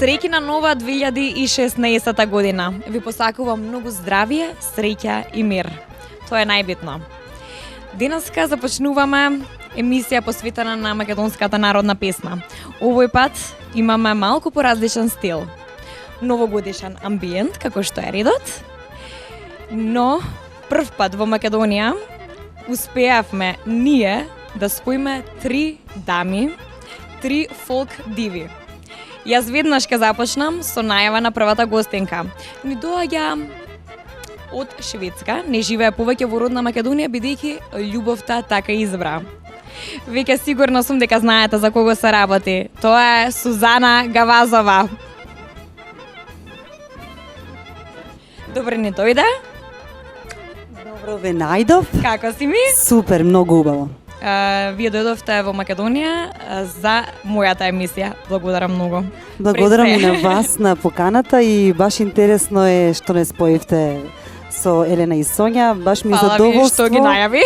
Среќна нова 2016 година. Ви посакувам многу здравје, среќа и мир. Тоа е најбитно. Денеска започнуваме емисија посветена на македонската народна песна. Овој пат имаме малку поразличен стил. Новогодишен амбиент, како што е редот, но прв пат во Македонија успеавме ние да споиме 3 дами, 3 фолк диви. Јас веднаш ке започнам со најава на првата гостинка. Ни доаѓа од Шведска, не живее повеќе во родна Македонија, бидејќи љубовта така избра. Веќе сигурно сум дека знаете за кого се работи. Тоа е Сузана Гавазова. Добре ни дојде. Добро ве најдов. Како си ми? Супер, многу убаво. Вие дојдовте во Македонија за мојата емисија. Благодарам многу. Благодарам и на вас на поканата и баш интересно е што не споивте со Елена и Сонја. Баш ми Фала задоволство. ви што ги најави.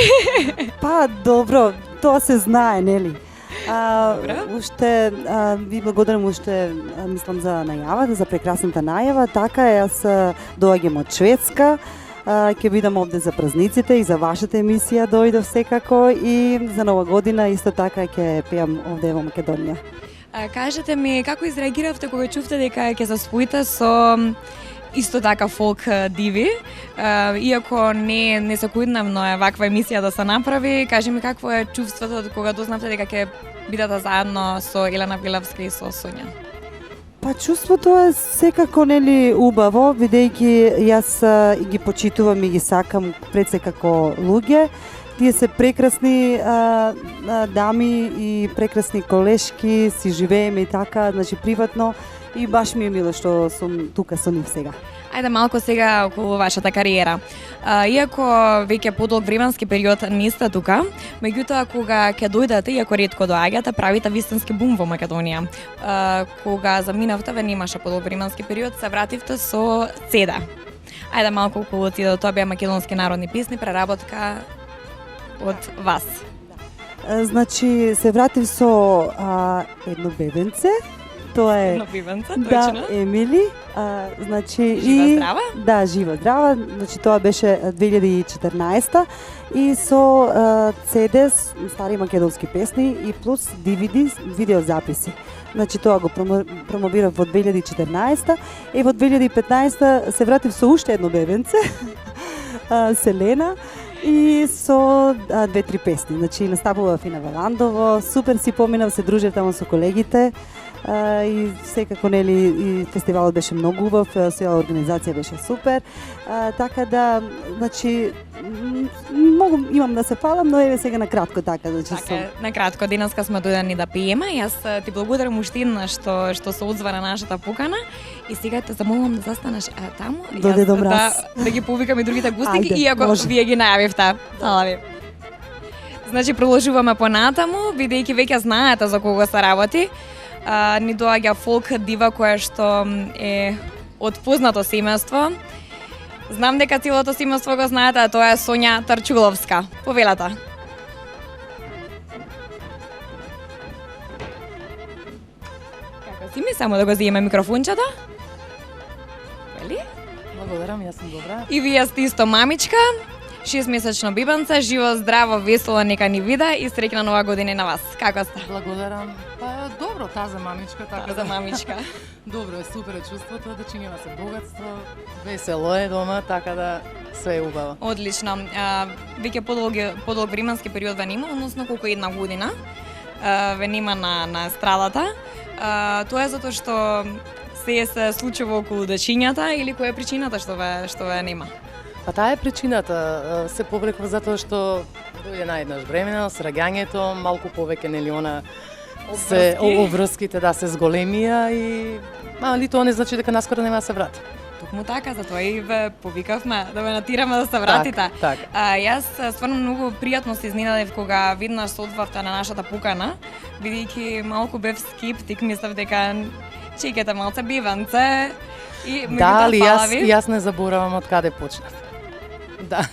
Па, добро, тоа се знае, нели? Добро. Уште ви благодарам мислам за најавата, за прекрасната најава. Така е, јас доаѓам од Шведска. Ќе бидам овде за празниците и за вашата емисија дојдов секако и за Нова година исто така ќе пеам овде во Македонија. Кажете ми, како изреагиравте кога чувте дека ќе се споите со исто така фолк диви, иако не секојдневно е ваква емисија да се направи, кажи ми какво е чувството кога дознавте дека ќе бидете заедно со Елена Вилевска и со Сонја? Па чувството е секако нели убаво, бидејќи јас ги почитувам и ги сакам пред се како луѓе. Тие се прекрасни дами и прекрасни колешки, си живееме и така, значи приватно и баш ми е мило што сум тука со нив сега. Ајде малку сега околу вашата кариера. Иако веќе подолг временски период не сте тука, меѓутоа кога ќе дојдете, иако ретко доаѓате, правите вистински бум во Македонија. Кога заминавте, ве немаше подолг временски период, се вративте со CD. Ајде малку околу CD, тоа беа македонски народни песни, преработка од вас. Значи се вратив со едно бебенце. Тоа е Едно бивенце, да, точно. Емили, значи Жива и здрава? Да, жива здрава. Значи тоа беше 2014 и со CD стари македонски песни и плюс DVD видеозаписи. Значи тоа го промовирав во 2014 и во 2015 се вратив со уште едно бебенце, Селена, и со 2-3 песни. Значи настапував и на Валандово, супер си поминав, се дружев таму со колегите. И секако нели и фестивалот беше многу убав, села организација беше супер. Така да, значи многу имам да се фалам, но еве сега на кратко така, значи Така, на кратко, денеска сме дојдени да пиеме. Јас ти благодарам уште еднаш што се одзва на нашата покана и сега те замолувам да застанеш таму. Дојде до мраз. Да ги повикам и другите гостинки, Ајде, иако може. вие ги најавивте. Фала ви. Значи продолжуваме понатаму, бидејќи веќе знаете за кого се работи. Ни доаѓа фолк дива која што е од познато семејство. Знам дека целото семејство го знаете, а тоа е Сонја Тарчуловска. Повелете. Како си ми, само да го земеме микрофончето? Вели? Благодарам, јас сум добра. И вие сте исто мамичка, 6-месечно бибанце, живо, здраво, весело, нека ни вида и среќна нова година и на вас. Како сте? Благодарам. Па добро, таза мамичка, така За мамичка. Добро е, супер е чувството, дечињава се богатство, весело е дома, така да све е убаво. Одлично. Веќе подолг временски период ве нема, односно колку една година ве нема на естрадата. Тоа е затоа што се случува околу дечињата или која е причината што ве нема? Па таа е причината, се повлеков затоа што дојде наеднаш времена, сраѓањето, малку повеќе нели она се обврските да се зголемија и али тоа не значи дека наскоро нема да се врати. Токму така, затоа и ве повикавме да ве натираме да се вратите. Так. Јас стварно многу пријатно се изненадев кога веднаш се одвавте на нашата покана, бидејќи малку бев скептик, мислев дека чекате малце биванце и Да, али фала ви. јас не заборавам од каде почнав. Да.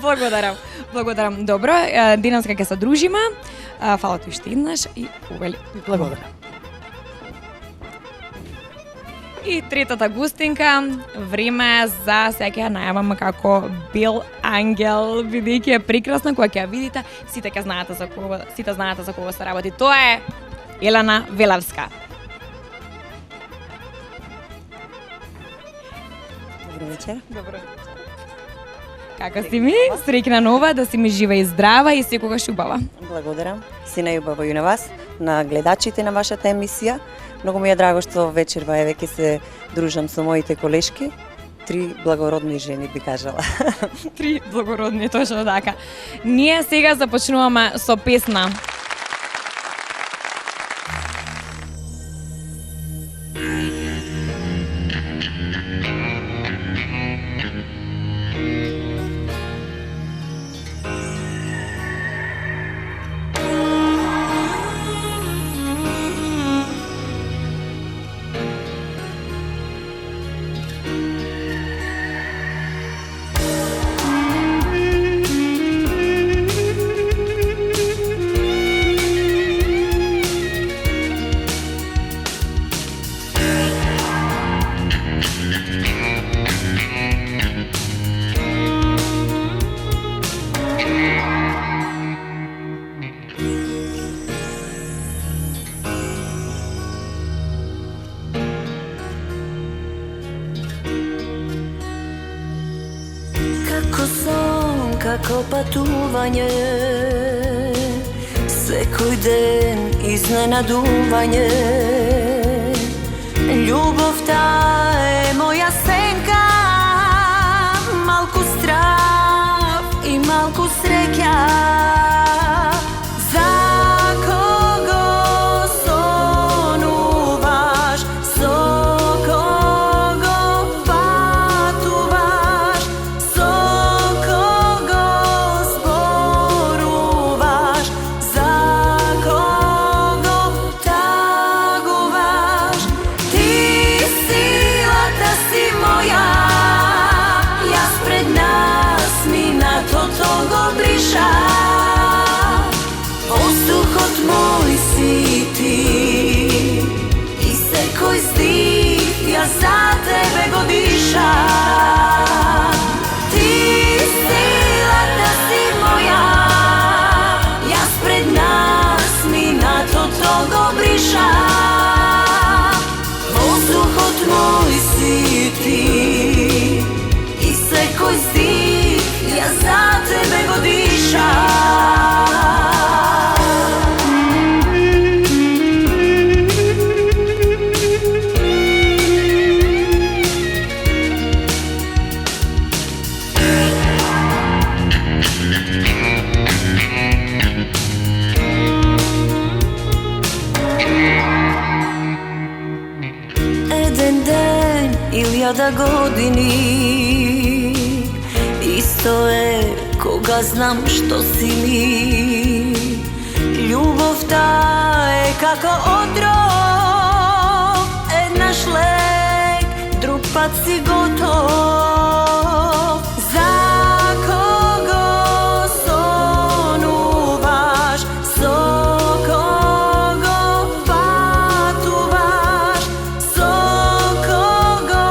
Благодарам. Добро, денеска ќе се дружиме. Фала ти уште еднаш и увели. Благодарам. И третата густинка, време е за сега ќе ја најавам како бел ангел, бидејќи е прекрасна кога ќе ја видите, сите знаете за кого се работи. Тоа е Елена Велевска. Добро вечер. Добро вечер. Како си ми? Среќна нова, да си ми жива и здрава и секогаш убава. Благодарам. Сина и убаво и на вас, на гледачите на вашата емисија. Многу ми е драго што вечерва еве ќе се дружам со моите колешки. 3 благородни жени би кажала. 3 благородни, точно така. Ние сега започнуваме со песна. Како патување, секој ден изненадување. Љубовта е моја сенка, малку страв и малку среќа. За кого сонуваш, со кого патуваш, со кого зборуваш, за кого тагуваш. Ти силата си моја, јас пред нас минатото го бришам. Воздухот мој си ти и секој стих јас за тебе го дишам. Ти силата си моја, јас пред нас минатото го бришам. Воздухот мој си ти и секој стих јас за тебе го дишам. Еден ден или 1000 години, исто е кога знам што си ми. Љубовта е како отров, еднаш лек, друг пат си готов. За кого сонуваш, со кого патуваш, со кого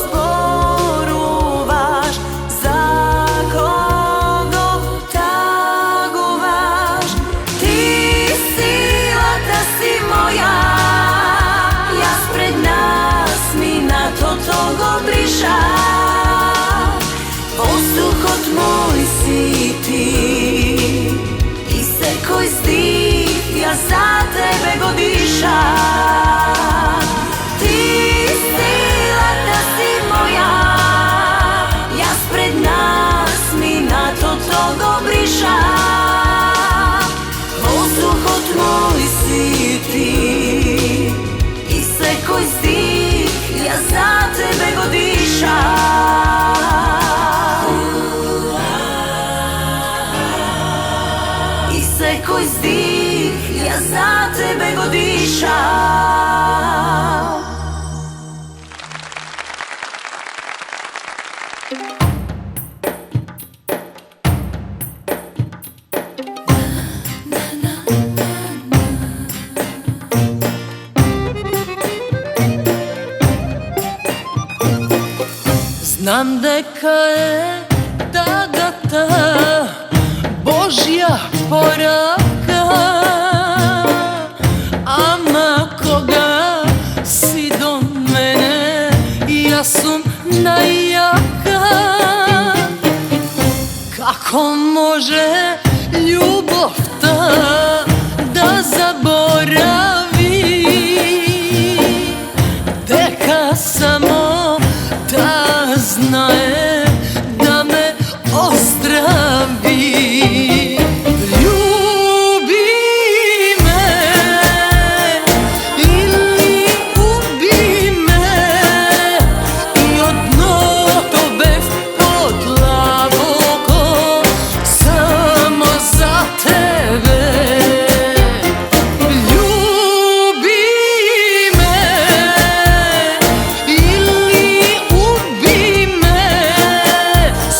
зборуваш, за кого тагуваш. Ти силата си моја, јас пред нас минатото го бришам. Знам дека е тагата Божја порака, ама кога си до мене, јас сум најака. Како може љубовта да заборави, дека само да знае да ме оздрави. Љуби ме или уби ме, и од дното бев подлабоко само за тебе. Љуби ме или уби ме,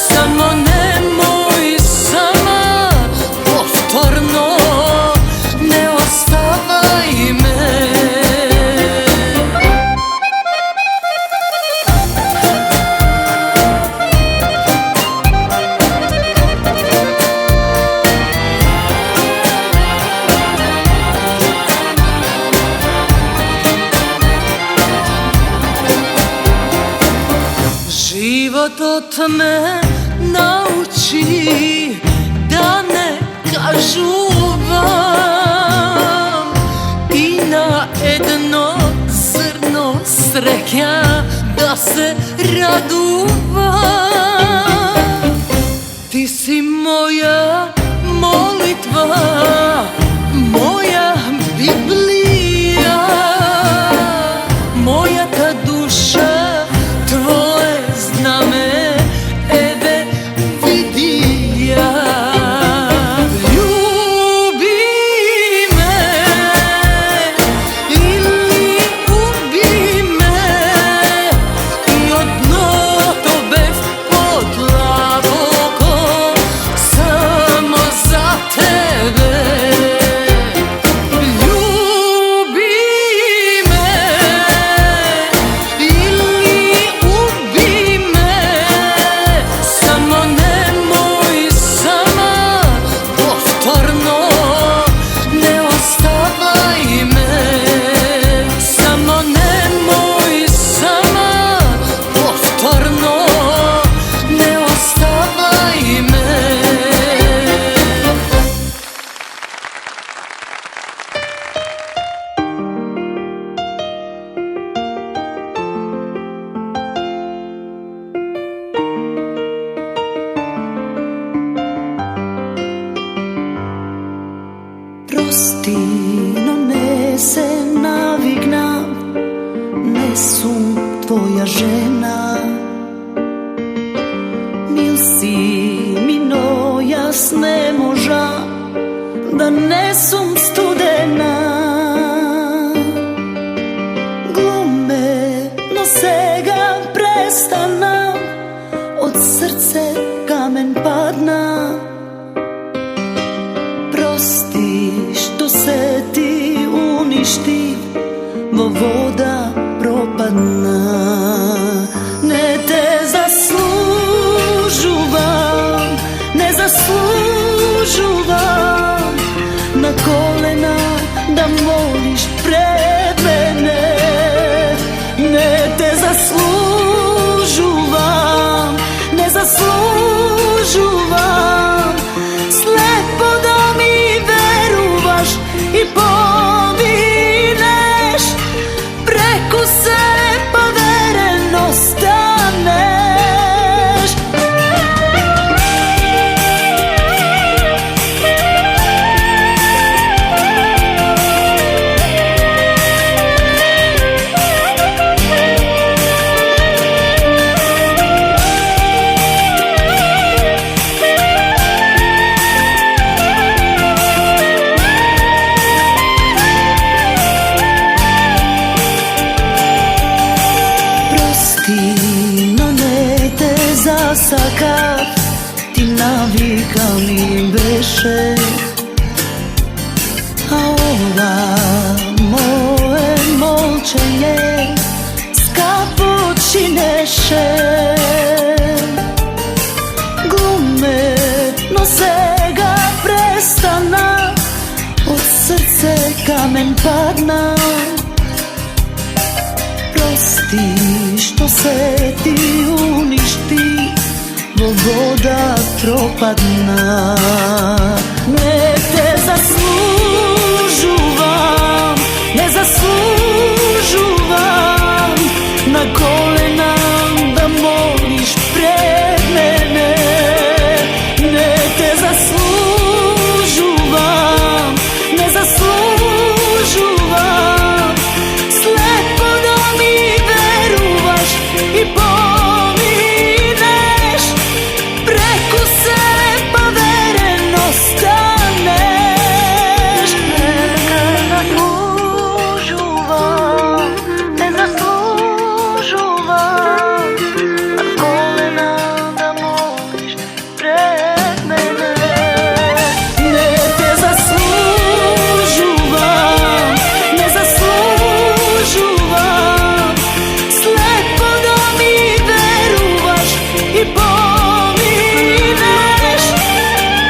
само немој сама, повторно не оставај ме. Животот ме научи да не кажувам и на едно зрно среќа да се радувам. Ти си моја молитва, моја Библија, мојата душа, твое знаме, еве види ја. Љуби ме или уби ме, и од дното бев подлабоко само за тебе. Љуби ме или уби ме, само немој сама, повторно не оставај ме. Само немој сама, повторно не оставај ме. Прости, но не се навигнав, не сум твоја жена. Мил си ми, но јас не можа да не сум студена. Глуме, но сега престана, од срце камен падна. Прости што се ти уништи, во вода пропадна. Не те заслужувам, не заслужувам на колена да молиш пред мене. Не те заслужувам, не заслужувам слепо да ми веруваш и поминеш преку се, па верен останеш. Засакав, ти навика ми беше, а ова мое молчење скапо чинеше. kamen padna. Prosti što se ti uništi, vo voda propadna. Ne te zaslužuvam, ne zaslužuvam na kolena da moliš pred mene. Ne te zaslužuvam, ne zaslužuvam, slepo da mi veruvaš i pomineš, preko sebe pa veren ostaneš. Ne zaslužuvam, na kolena da moliš pred mene. Ne te zaslužuvam, ne zaslužuvam, slepo da mi veruvaš i pomineš,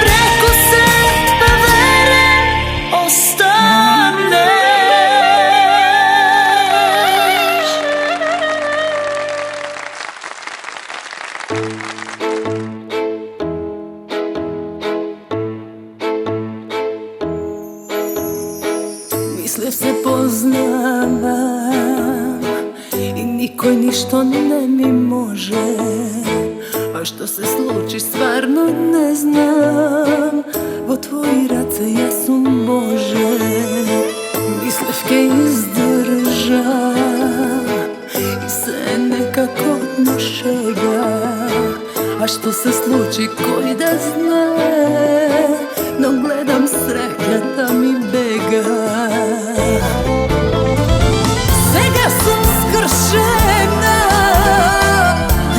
preko sebe veren ostaneš. Мислев се познавам и никој ништо не ми може, а што се случи стварно не знам. Во твои раце јас сум Боже. Мислев ке издржам и се некако на шега, а што се случи кој да знае, но гледам среќата ми бега. Сега сум скршена,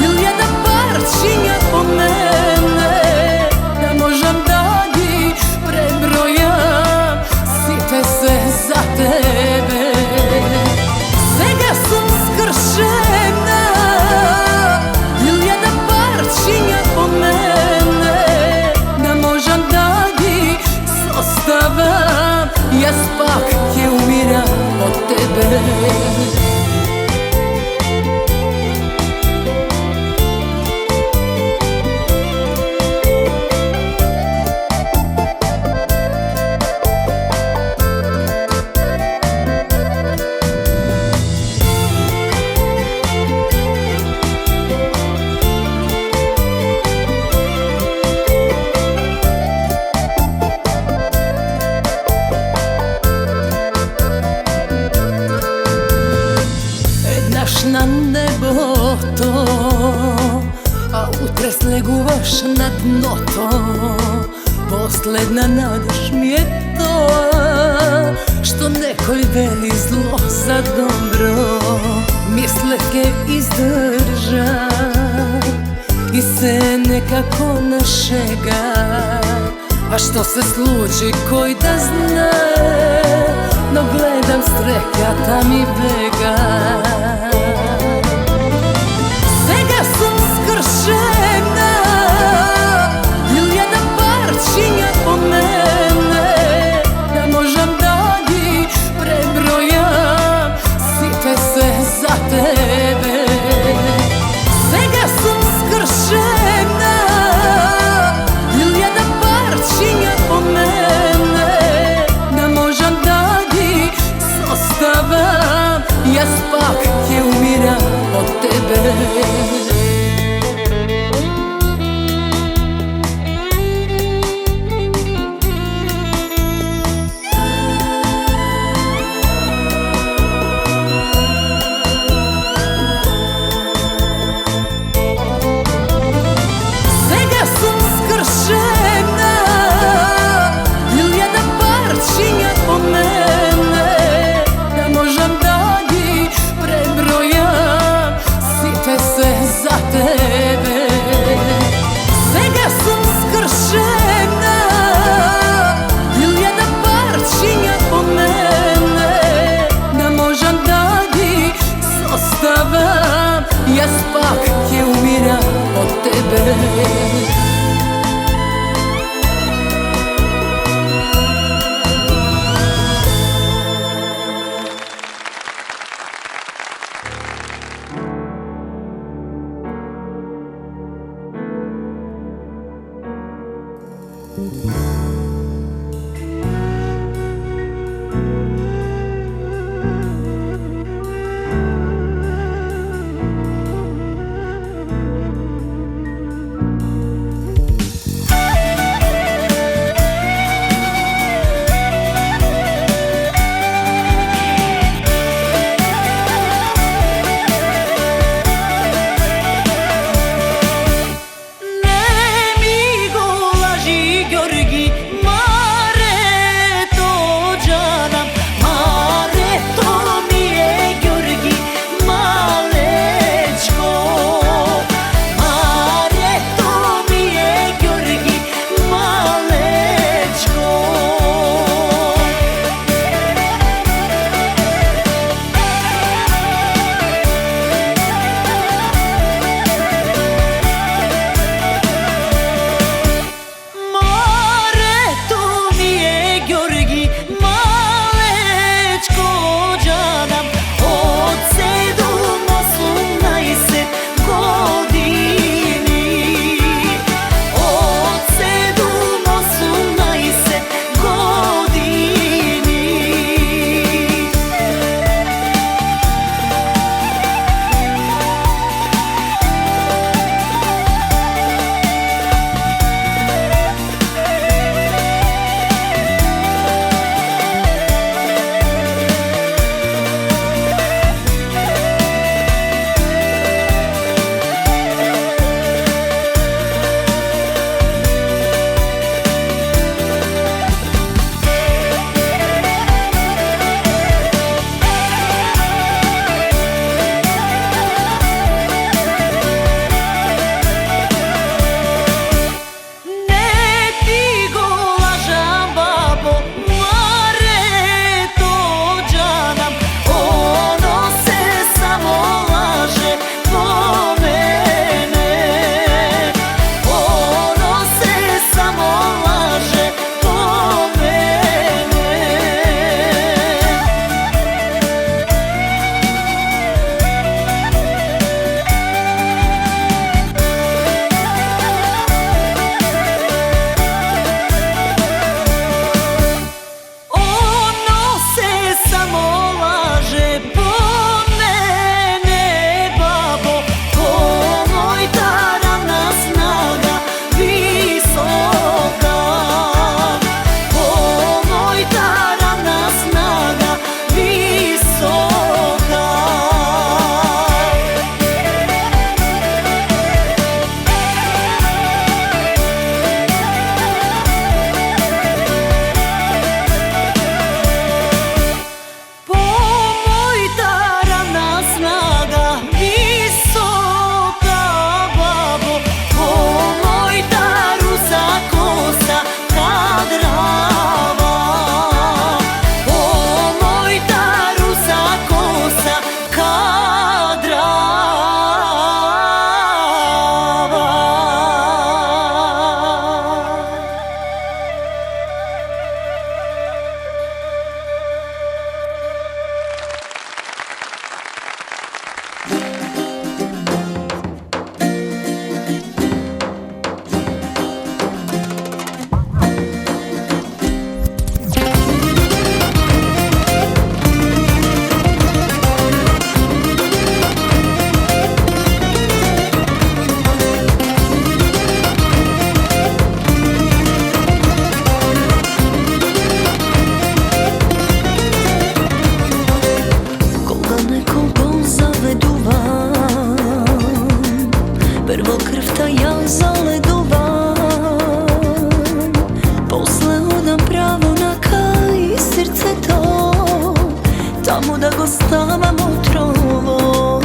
илјада парчиња по мене, да можам да ги пребројам сите се за тебе. Сега сум скршена, илјада парчиња по мене, да можам да ги составам, јас пак ќе умирам од тебе. Еднаш на небото, а утре слегуваш на дното. Последна надеж ми е тоа, што некој вели зло за добро. Мислев ке издржам и се некако на шега, а што се случи кој да знае, но гледам среќата ми бега. Сега сум скршена, илјада парчиња по мене, да можам да ги пребројам сите се за тебе. Сега сум скршена, илјада парчиња по мене, да можам да ги составам, јас пак ќе умирам од тебе. Сега сум скршена, илјада парчиња по мене, да можам да ги пребројам сите се за тебе. Сега сум скршена, илјада парчиња по мене, да можам да ги составам, јас пак ќе умирам од тебе. ostavam otrovo.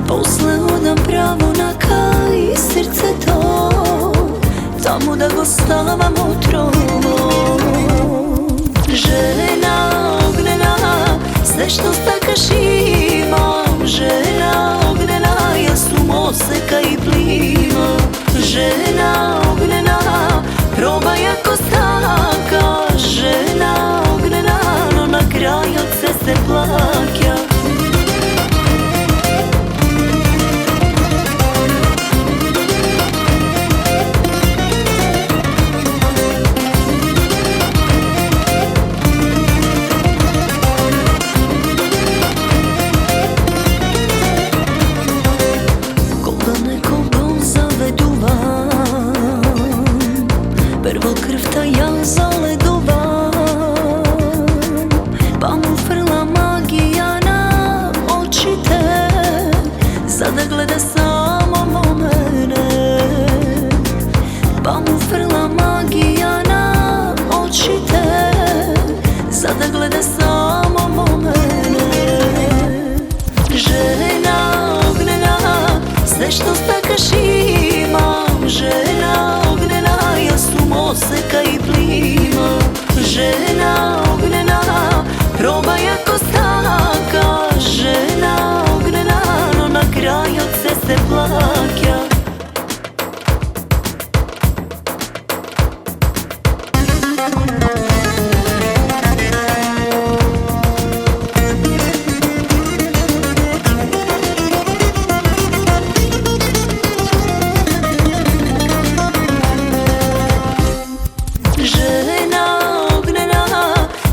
Posle odam pravo na kaj srce to, tamo da go stavam otrovo. Žena ognjena, sve što stakaš imam. Žena ognjena, ja su moseka i plima. Žena ognjena, probaj ako staka. Žena ognjena, no na kraju od ceste plakja. Prvo krvta ja zaledovam, pa mu frla magija na oči te, za da gleda samo mene. Pa mu frla magija na oči te, za da gleda samo mene. Žena ognjena, sve što stakaš imam. Žena ognjena, ja su moseka i plima. Žena ognjena, probaj ako staka. Žena ognjena, no na kraju od ceste plakja.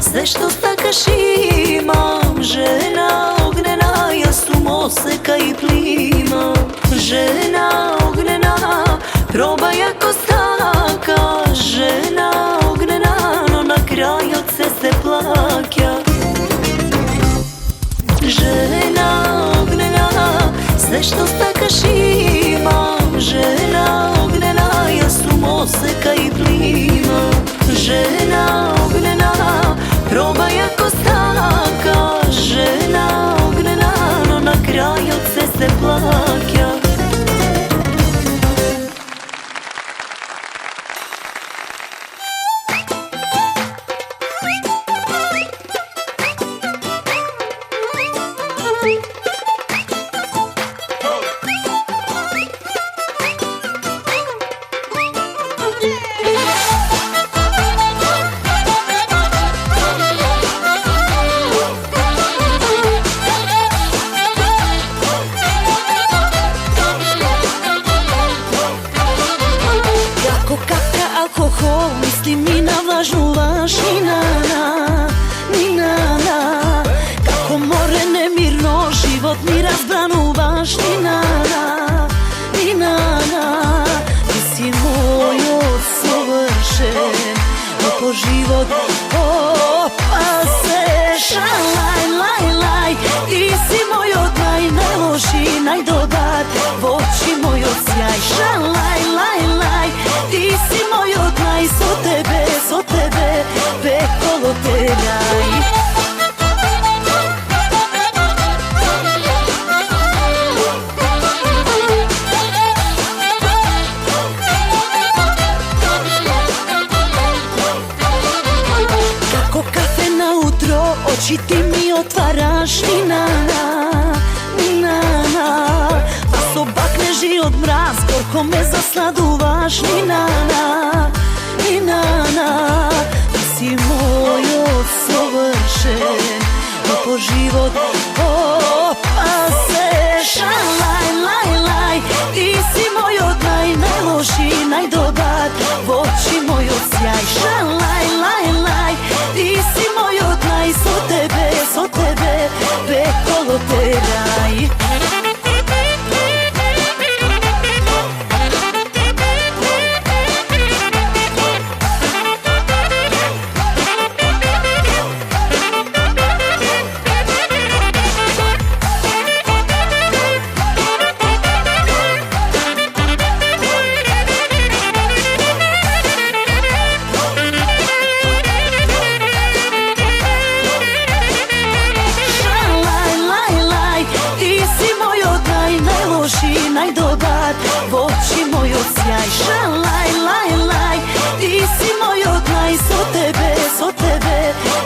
Sve što stakaš imam. Žena ognjena, ja su moseka i plima. Žena ognjena, probaj ako staka. Žena ognjena, no na kraju od ceste plakja. Žena ognjena, sve što stakaš imam. Žena ognjena, ja su moseka i plima. Žena ognjena, probaj ako staka. Žena ognjena, no na kraju od ceste plakja. Alkohol, mislim ni na vlažnu laž, ni na, kako more nemirno, život mi razbranu baš, ni na, ti si moj od savršen, oko život opaseš, laj, ti si moj od najloši, najdobar, voći moj od sjaj, laj, ti si moj od so tebe, pekolo teraj. Kako kafe na utro, oči ti mi otvaraš, ni na, pa sobak neži od mraz, gorko me zasladuvaš, ni na, ti si moj od savršen, oko život opaseš, laj, ti si moj od najloši, najdobar, voći moj od sjaj, laj, ti si moj od so tebe, pekolo teraj. Šalaj, laj, laj, ti si moj odnaj, so tebe,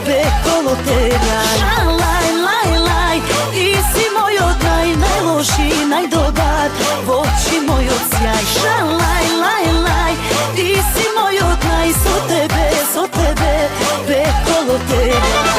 vekolo teraj. Šalaj, laj, laj, ti si moj odnaj, najloši, najdobar, v oči moj odsjaj. Šalaj, laj, laj, ti si moj odnaj, so tebe, vekolo teraj.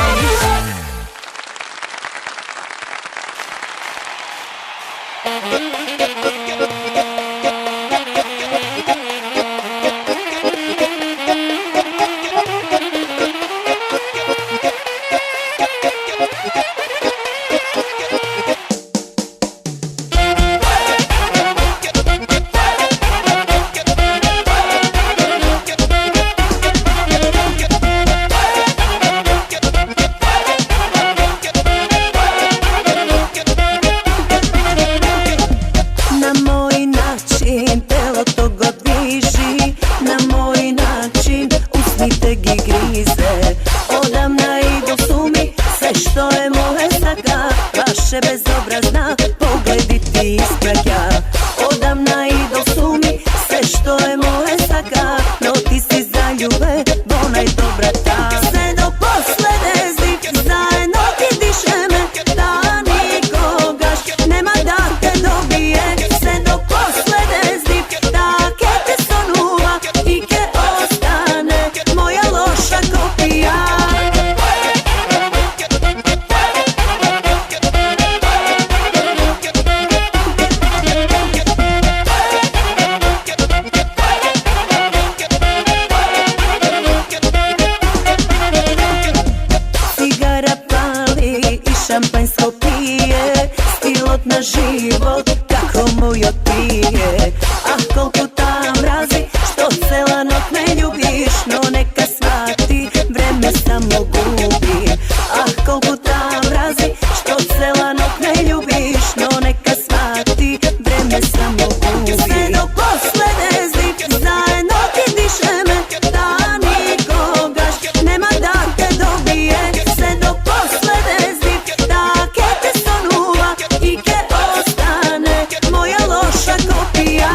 Bezobrazna, pogledi ti ispraća. Odavna idol su mi sve što je moje saka, no ti si zaljube, bona je dobra ta. Sve do poslede zdik, zajedno ti dišeme, da nikogaš nema da te dobije. Sve do poslede zdik, da ke te sonuva i ke ostane moja loša kopija. Šampanjsko pije, stilot na život, kako moj otpije. Ah, koliko ta mrazi, što cela noć me ljubiš, no neka shvati, vreme samo gubi. Ah, koliko ta mrazi, što cela noć me ljubiš, no neka shvati, vreme samo gubi. Sve do poslede zdik, zajedno ti dišeme, da nikogaš nema da te dobije. Sve do poslede zdik, da ke te sonuva i ke ostane moja loša kopija.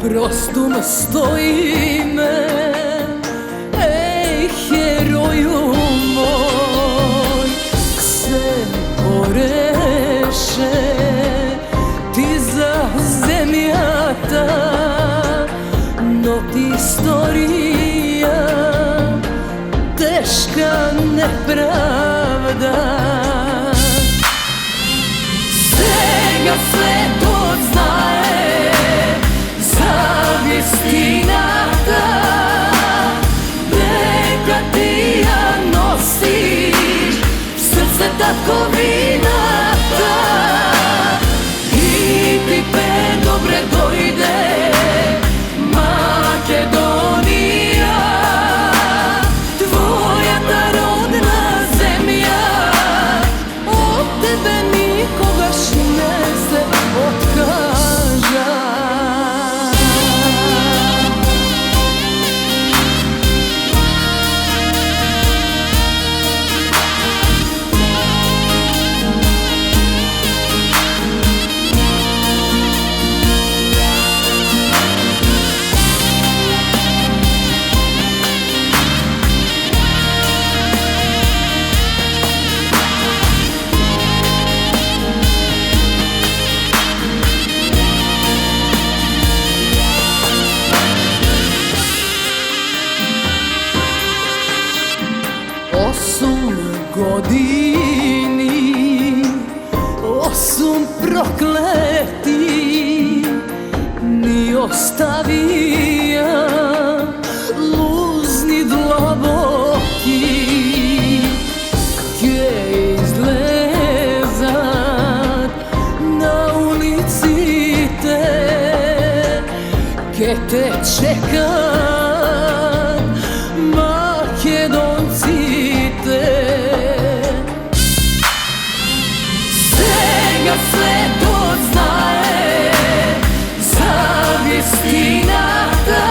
Prostum stoji me, ej heroju moj, se poreše ti za zemljata, no ti istorija teška ne nepravda. Сега светот знае за вистината, дека ти ја носиш в срце татковината. И пипе добре дојде Македонија, твојата родна земја, од тебе никогаш не се откажа. Години, 8 проклети ни оставија лузни длабоки. Ке излезат на улиците, ке те чекат македонците. Сега светот знае за вистината,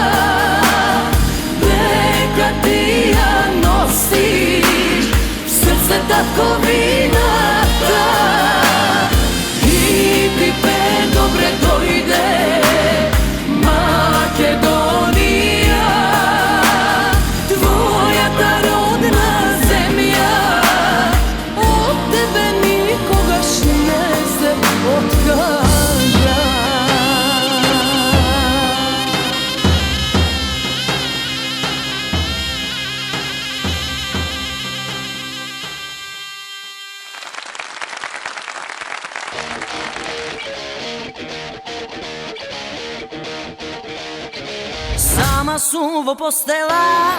дека ти ја носиш в срце татковината. И пипе добре дојде Македонија, твојата родна земја, од тебе никогаш не се откажа. Сама сум во постела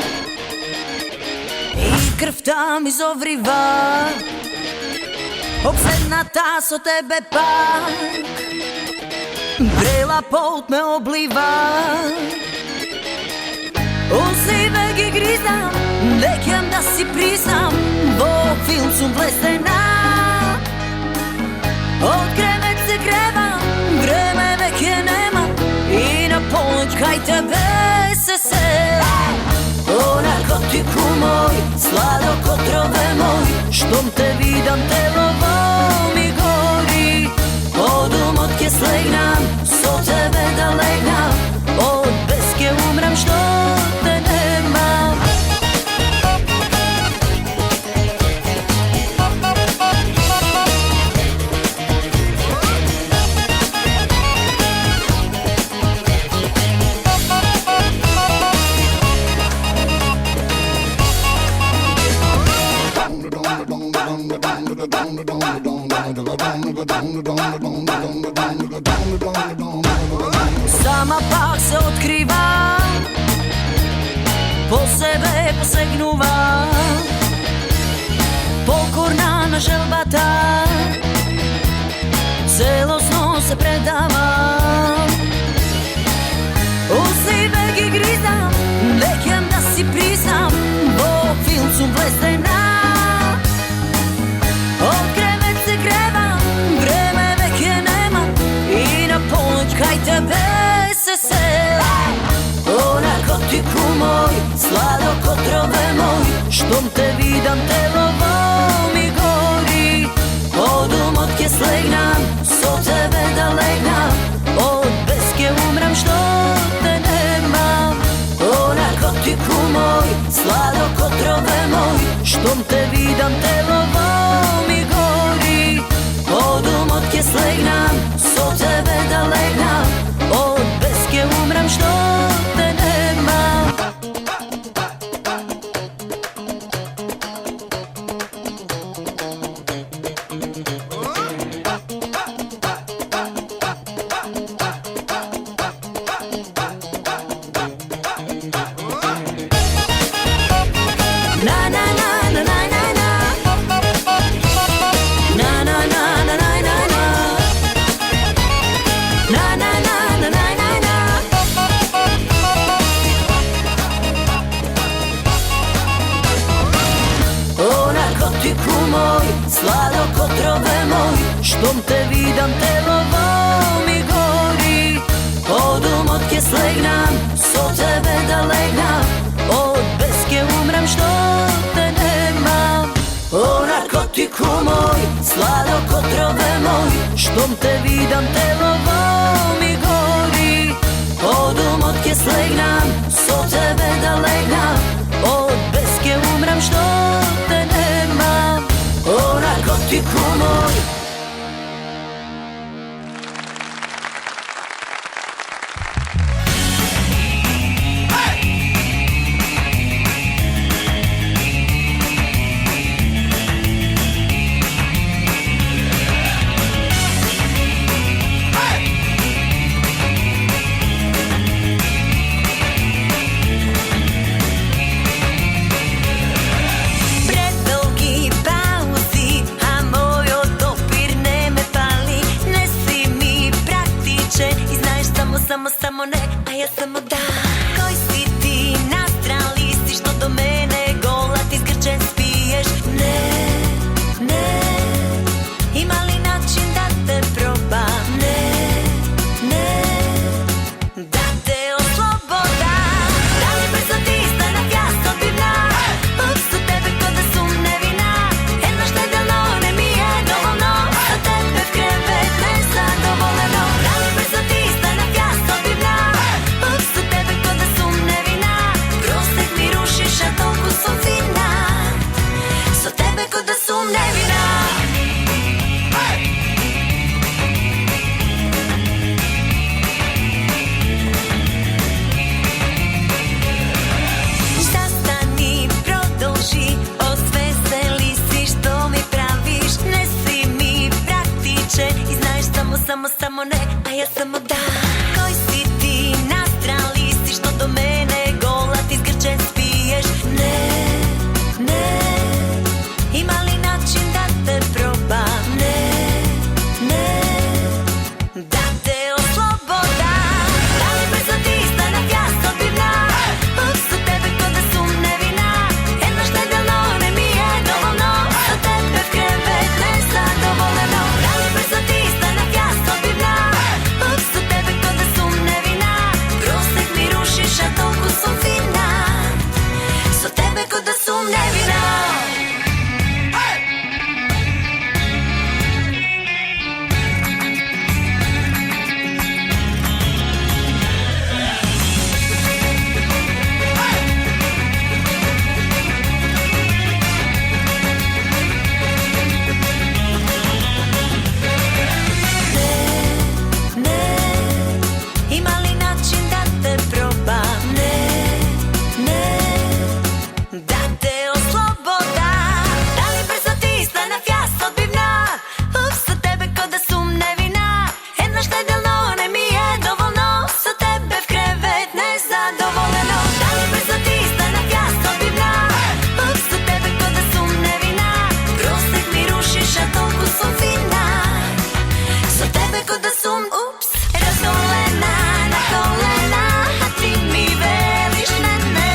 и крвта ми зоврива, обседната со тебе пак, брела пот ме облива. Усиве ги гризам, не ќам да си признам, во филм сум влестена. Од кревет се кревам, време веќе нема, и на полноќ кај тебе се селам. О, наркотику мој, сладок отрове мој, штом те видам телово ми гори. Од умот ке слегнам, со тебе да легнам, од без ке умрам што те немам. Сама пак се открива, по себе посегнува, покорна на желбата, целосно се предава. Усиве ги гризам, не ќам да си признам, во филм сум влестена. Од кревет се кревам, време веќе нема, и на полноќ кај тебе се селам. О, наркотику мој, сладок отрове мој, штом те видам телово ми гори. Од умот ке слегнам, со тебе да легнам, од без ке умрам што те немам. О, наркотику мој, сладок отрове мој, штом те видам телово ми гори. Од умот ке слегнам, со тебе да легнам, од без ке умрам што те немам. Štom te vidam, telovo mi gori. Odum od kje slegnam, so tebe da legnam, od beske umrem što te nemam. O narkotiku moj, sladok otrove moj, štom te vidam, telovo mi gori. Odum od kje slegnam, so tebe da legnam, od beske umrem što te nemam. O narkotiku moj. Samo ne, a ja samo da. Koji si ti nastrali si što do mene gola ti zgrčen spiješ? Ne, ne, ima li način da te probam? Ne, ne, da te oslobodam. Da li brzo ti stanak ja sobivna, upsu tebe ko da sum nevina. Jedno štedelno ne mi je dovoljno, za tebe v krevet nezadovoljeno. Da li brzo ti stanak ja sobivna, upsu tebe ko da sum nevina. Prosek mi rušiš, a toliko sam fina, so tebe ko da sum nevina. Zastani, prodolži, osveseli si što mi praviš. Ne si mi praktičen i znaš samo ne, a ja samo da. Koji si ti nastrali si što do mene gola ti zgrčen spiješ? Ne, ne, ima li način da te probam? Ne, ne, da te oslobodam. Da li brzo ti stanak ja sobivna, upsu tebe ko da sum nevina. Jedno štedelno ne mi je dovoljno, za tebe v krevet nezadovoljeno. Da li brzo ti stanak ja sobivna, upsu tebe ko da sum nevina. Prosek mi rušiš, a toliko sam fina, so tebe ko da sum nevina. Ne, ima li način da te probam? Ne, ne, da te oslobodam. Da li brzo ti stanak ja sobivna, upsu tebe ko da sum nevina. Jedno štedelno ne mi je dovoljno, so tebe v krevet nezadovoljeno. Da li brzo ti stanak ja sobivna, upsu tebe ko da sum nevina. Prosek mi rušiš, a toliko sam fina, so tebe ko da sum, ups, razgolena na kolena. A ti mi veliš ne, ne,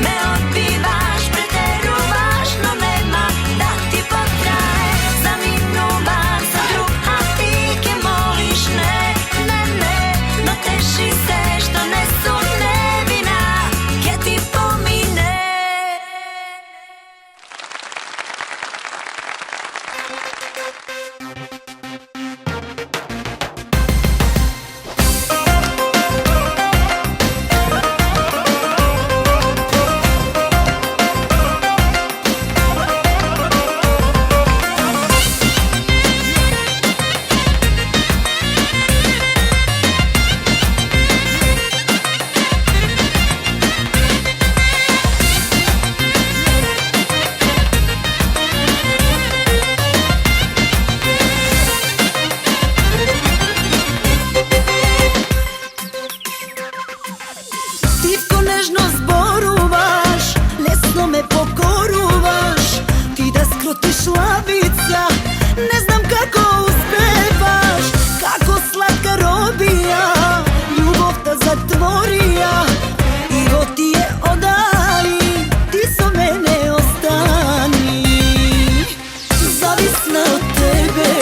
me odbivaš, preteruvaš, no nema da ti potraje. Zaminuvam za drug, a ti ke moliš ne, ne, ne, no teši se što ne su nevina, ke ti pomine. Titko nežno zboruvaš, lesno me pokoruvaš. Ti da skrotiš lavica, ne znam kako uspevaš. Kako slatka robija, ljubov ta zatvorija. Ivo ti je odaj, ti so mene ostani. Zavisna od tebe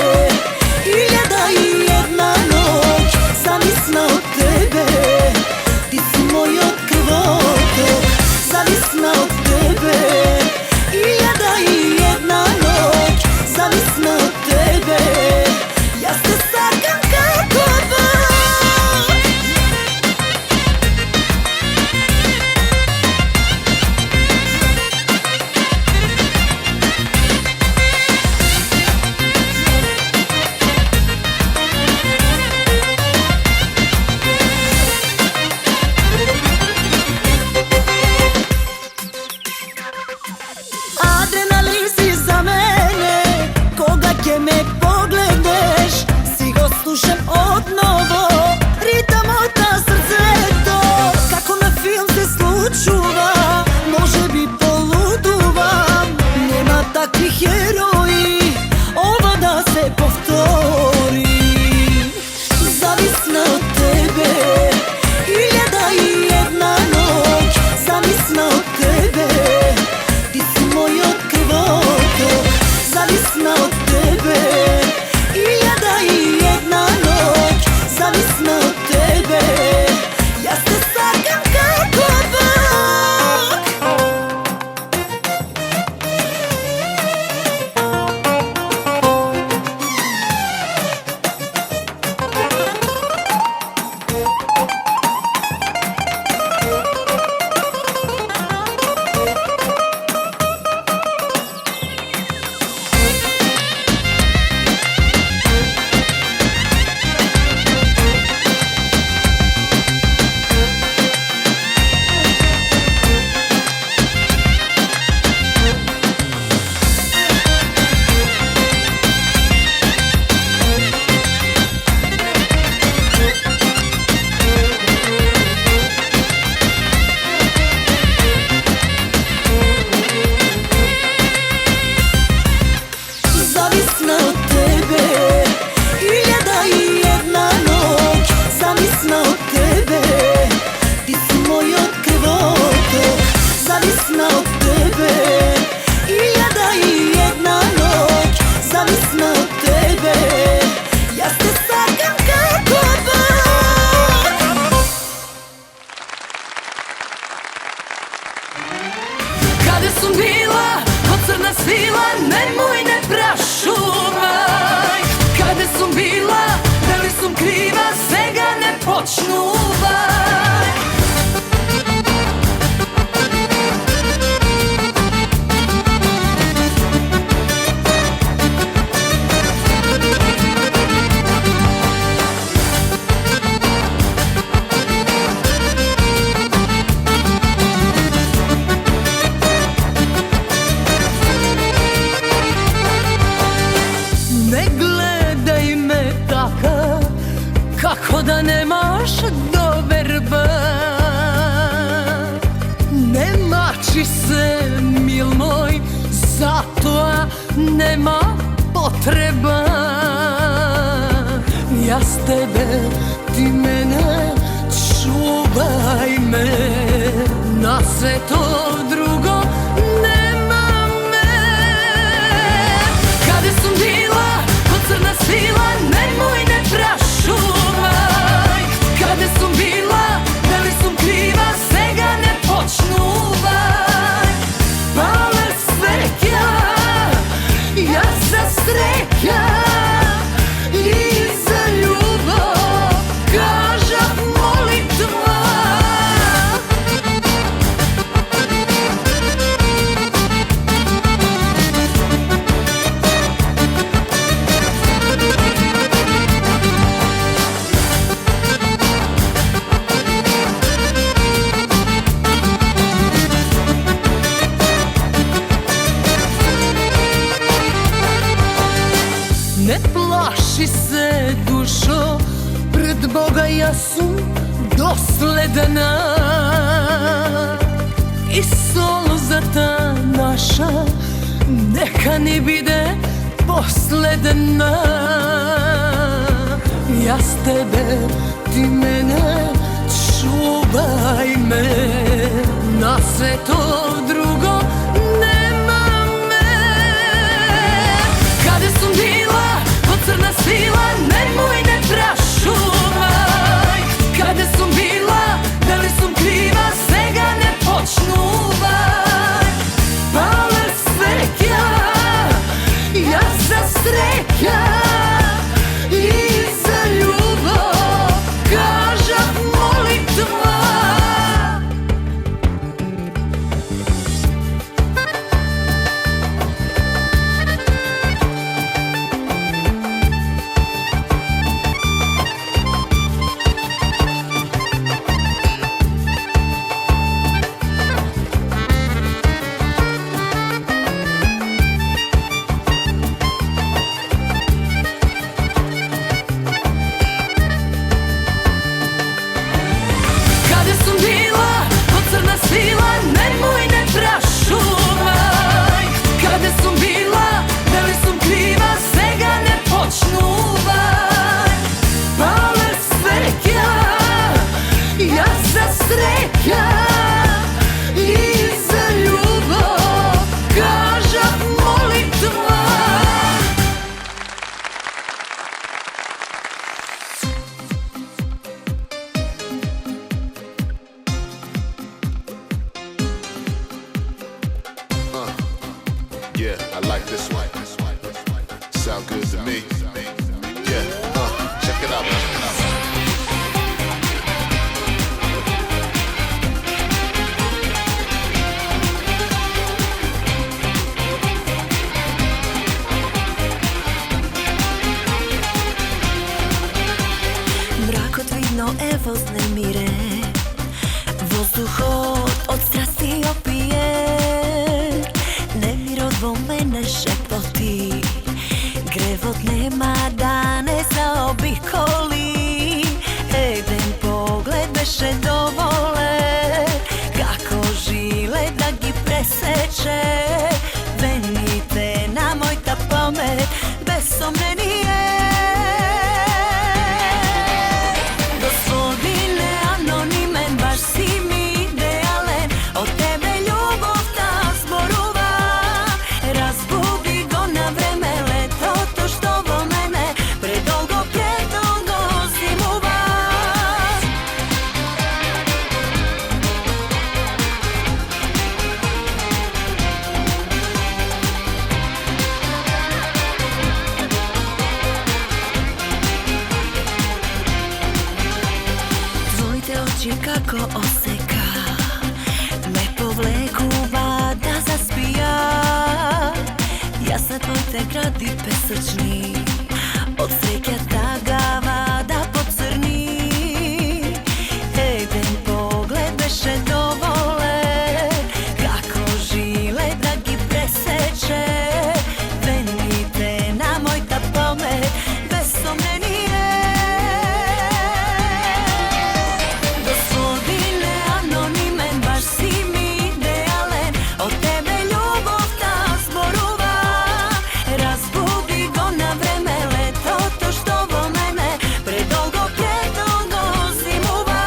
sila, nemoj ne prašuvaj. Kada sam bila, da li sam kriva, svega ne počnuvaj. Kako da nemaš doverba, ne mači se, mil moj, zato nema potreba. Ja s tebe, ti mene, čuvaj me, na sve to drugo nema me. Kada sam bila, ko crna sila, nemoj ne prašuvaj. Kada sam bila, da li sam kriva, svega ne počnuvaj. Pale svetja, ja za sreća i za ljubav kažem molitva. Ne plaši se, dušo, pred Boga ja sam dosledna. I solza ta naša neka ni bide posledna. Ja s tebe, ti mene, čuvaj me, na sve to drugo nema me. Kada sam bila, ko crna sila, nemoj ne prašuvaj. Kada sam bila, da li sam kriva, svega ne počnuvaj. Pale svetja, ja za sreća i za ljubav kažem molitva. Kada sam bila, ko crna sila, nemoj ne prašuvaj. Kada sam bila, da li sam kriva, svega ne počnuvaj. Pale svetja, ja za sreća i za ljubav kažem molitva. Yeah, I like this one. Sound good to me. Yeah, check it out. Mrakot vidno, evo znemire, vozduhot od strasti opije. Nemir odvo mene šepoti, grevot nema da ne zaobikoli. Eden pogled beše dovole, kako žile da gi preseče. Venite na moj ta pamet, bez somnenije. Gospodine anonimen, baš si mi idealen, od tebe ljubav ta zboruva. Razbudi go na vreme, leto to što vo mene, predolgo zimuva. oči kako oseka, me povlekuva da zaspija. Ja se tvoj te gradi pesečni, od sreća tagava da pocrni. Jeden pogled beše dovole, kako žile da gi preseče. Venite na moj ta pogled, bez somnenije. Gospodine anonimen, baš si mi idealen, od tebe ljubov ta zboruva. Razbudi go na vreme, leto to što vo mene predolgo zimuva.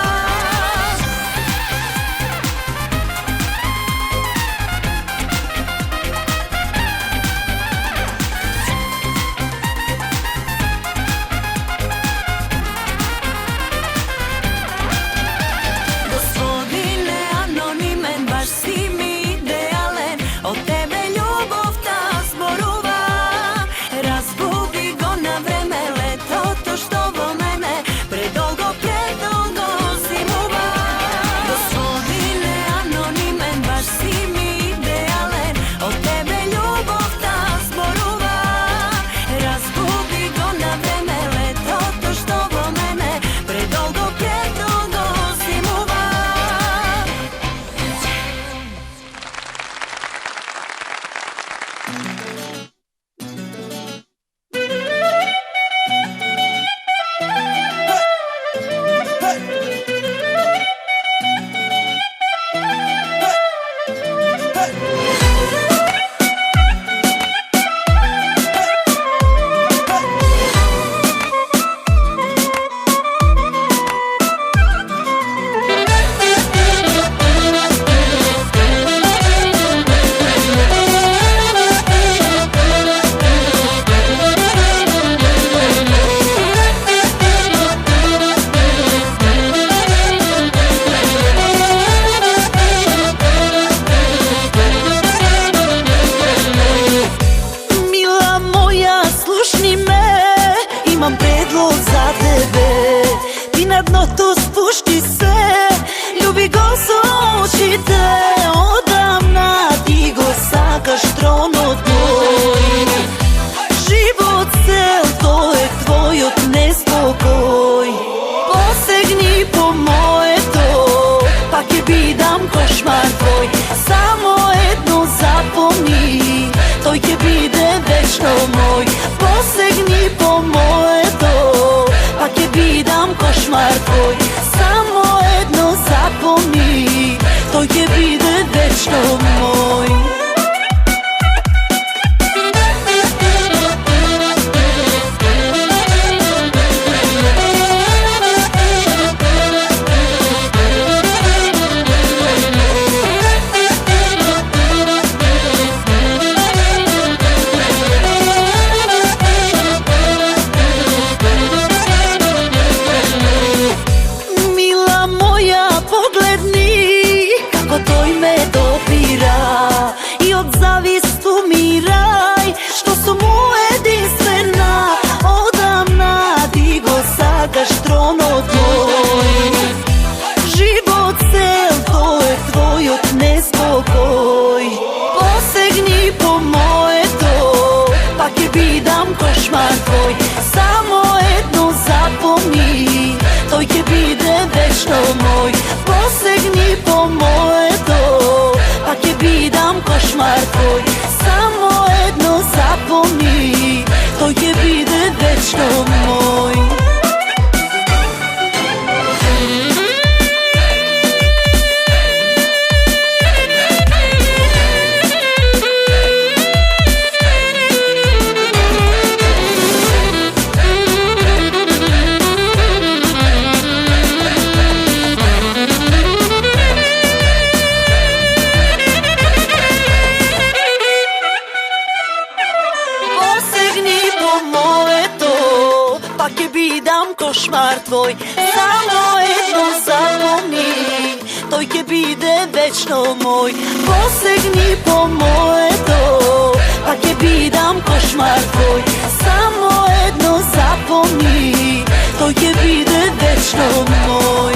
Gospodine anonimen, baš si mi idealen, od tebe ljubov ta zboruva. Razbudi go na vreme, leto to što vo mene predolgo zimuva. Gospodine anonimen, baš si mi idealen, od tebe ljubov ta zboruva. Razbudi go na vreme, leto to što vo mene predolgo zimuva. Mila moja, slušni me, imam predlog za tebe. Ti na dno tu spušti se, ljubi go sočite. Odamna ti go sakaš trono tvoj. Život cel, to je tvoj od nespokoj. Posegni po moje to, pa ke bidam košmar tvoj. Samo jedno zapomni, to ke bide večno moj. Posegni po moje to, pa ke bidam košmar tvoj. Samo jedno zapomni, to ke bide večno moj. Mila moja, pogledni kako to me dopira i od zavistu miraj, što su mu jedinstvena. Odamna ti go sakaš trono tvoj. Život cel, to je tvoj od nespokoj. Posegni po moje to, pa ke bidam košmar tvoj. Samo jedno zapomni, to ke bide večno moj. Posegni po moje to, pa ke bidam košmar tvoj. Samo jedno zapomni, to ke bide večno moj. Posegni po moje to, pa ke bidam košmar tvoj. Samo jedno zapomni, to ke bide večno moj. Posegni po moje to, pa ke bidam košmar tvoj. Samo jedno zapomni, to ke bide večno moj.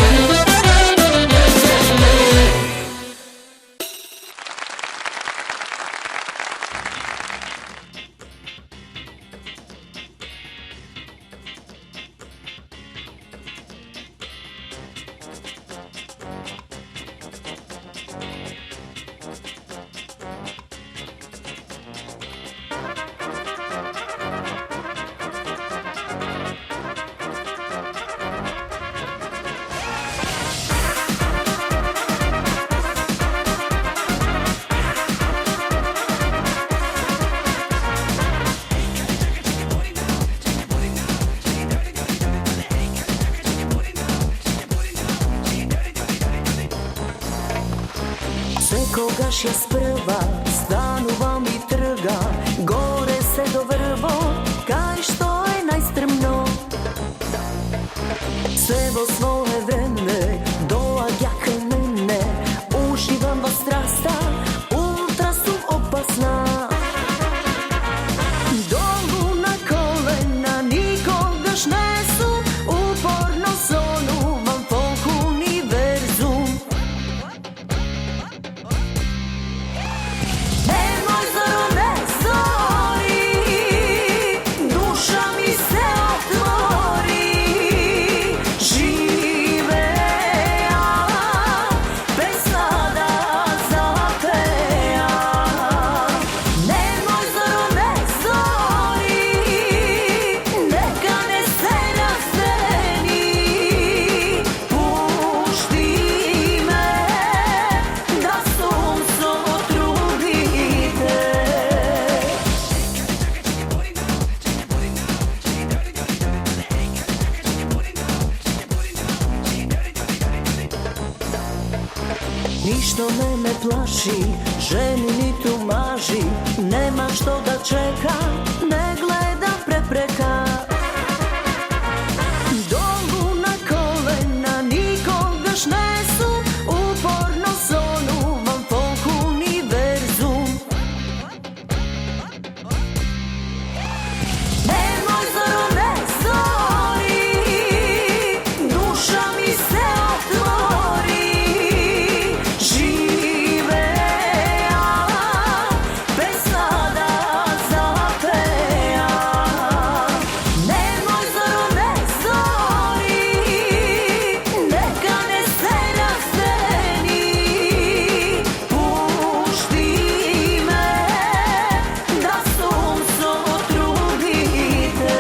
Секогаш ја спрва, станувам и трга, горе се до врво, кај што е најстрмно. Се во свое време, доаѓа кај мене, уживам во страста, ултра сум опасна. Долу на колена, никогаш не сум, упорно сонувам фолк универзум. Немој зоро не зори, душа ми се отвори, живеа, песна да запеа. Немој зоро не зори, нека не се раздени, пушти ме да сум со другите. Ништо не плаши, жени ниту мажи, нема што да чека, не гледам препрека. Долу на колена, никогаш не сум, упорно сонувам фолк универзум. Немој зоро не зори, душа ми се отвори, живеа, песна да запеа. Немој зоро не зори, нека не се раздени, пушти ме да сум со другите.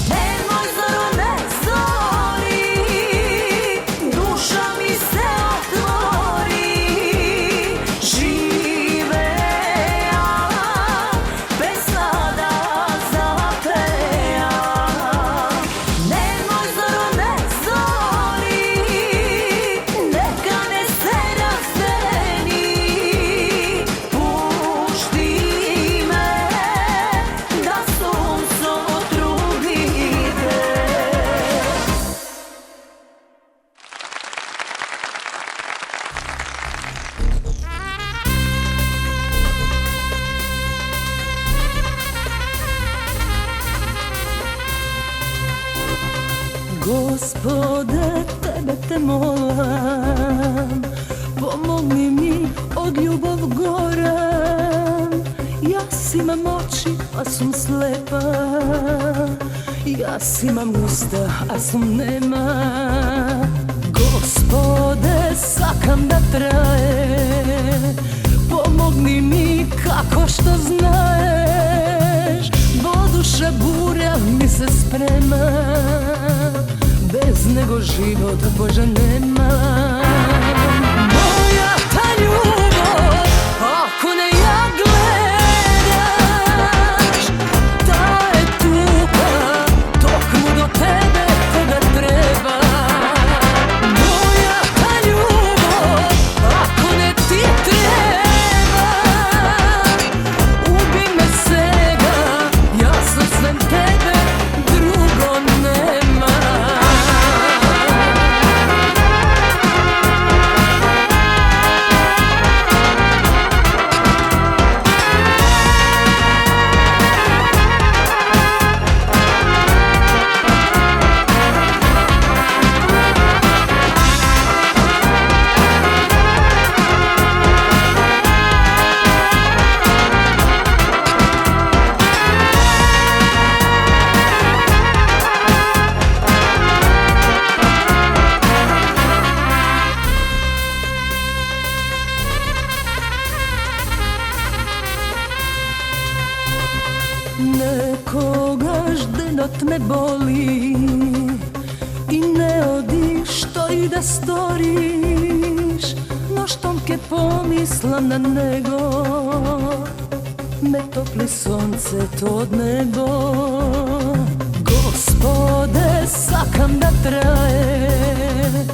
Немој зоро не зори, душа ми се отвори, живеа, песна да запеа. Немој зоро не зори, нека не се раздени, пушти ме да сум со другите. Господе, тебе те молам, помогни ми од љубов горам. Јас имам очи, а сум слепа, јас имам уста, а сум нема. Господе, сакам да трае, помогни ми како што знаеш. Во душа буря ми се спрема, без него живот, Боже, нема. Мојата љубов, ако не ја гледаш, таа е тука, токму до тебе, тебе треба. Мојата љубов, ако не ти треба, уби ме сега, јас освен тебе друго нема. me boli i ne odi što i da storiš, no štom ke pomislam na nego me topli sunce to nebo. Gospode, sakam da traje,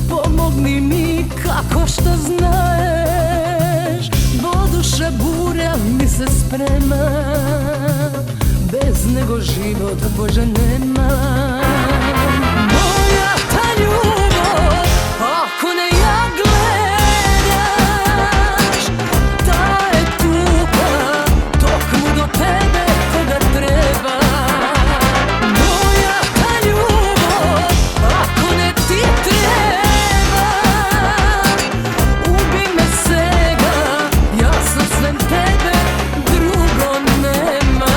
pomogni mi kako što znaješ, bo duša burja mi se sprema, bez nego život Bože nema. Moja ta ljubav, ako ne ja gledaš, ta je tuga, dok mu do tebe koga treba. Moja ta ljubav, ako ne ti treba, ubi me sega, ja sam sve tebe, drugo nema.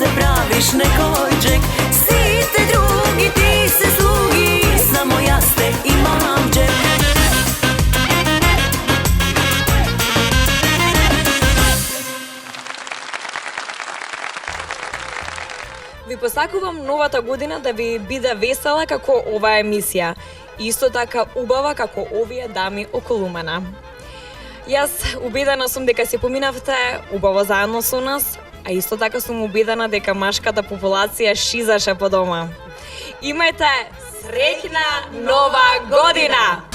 се правиш некој джек. Сите други ти се слуги, само јас те имам в джеп. Ви посакувам новата година да ви биде весела како оваа емисија. Исто така убава како овие дами околу мене. Јас убедена сум дека се поминавте убаво заедно со нас, а исто така сум убедена дека машката популација шизаше по дома. Имајте среќна нова година!